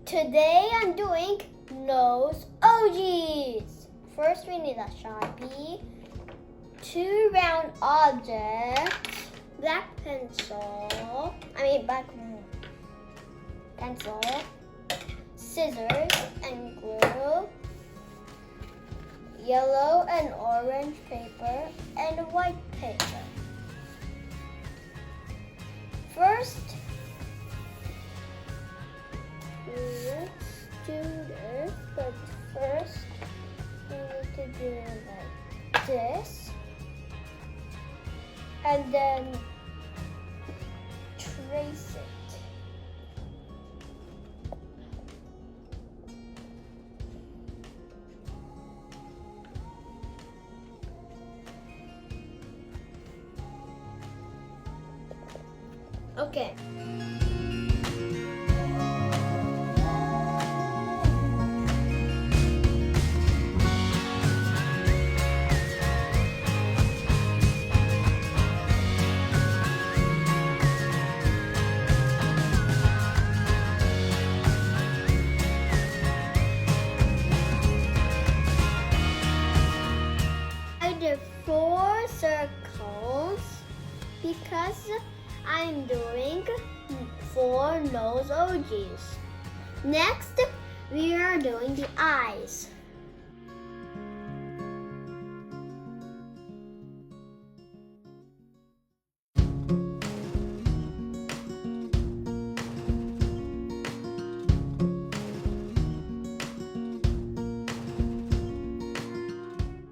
Today I'm doing Nose OJIS. First we need a Sharpie, 2 round objects, black pencil, scissors and glue, yellow and orange paper, and white paper. First, let's do this, but first we need to do it like this, and then trace it. Okay. I did 4 circles because I'm doing 4 Nose OJIS. Next, we are doing the eyes.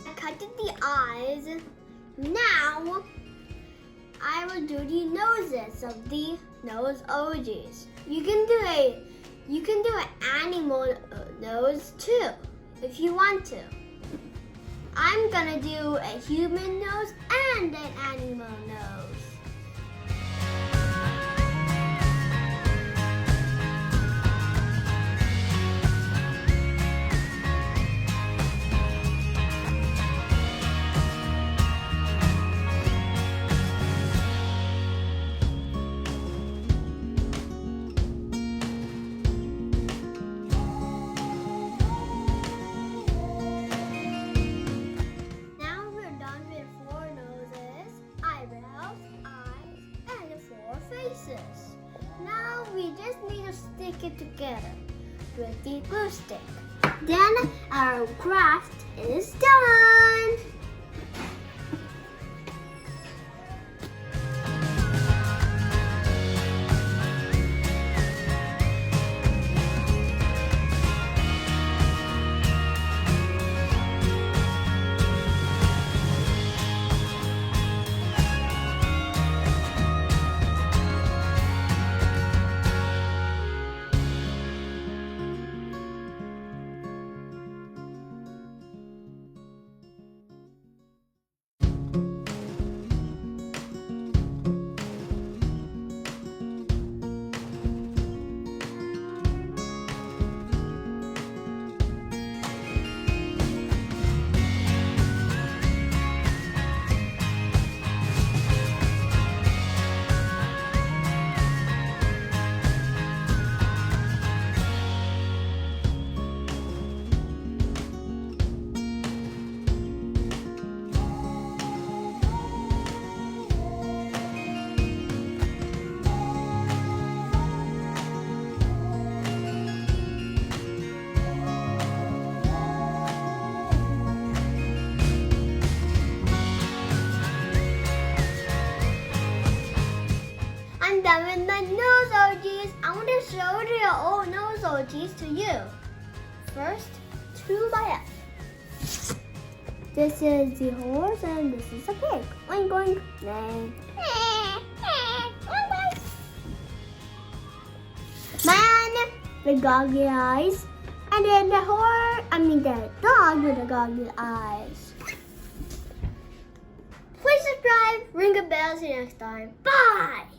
I cut the eyes. Now, I will do the noses of the Nose OJIS. You can do an animal nose too, if you want to. I'm gonna do a human nose and an animal nose. Now we just need to stick it together with the glue stick. Then our craft is done. I'm done with my Nose OJIS. I want to show the old Nose OJIS to you. First, 2 by F. This is the horse and this is a pig. Oink oink. Man with goggly eyes. And then the dog with the goggly eyes. Please subscribe, ring the bell, see you next time. Bye!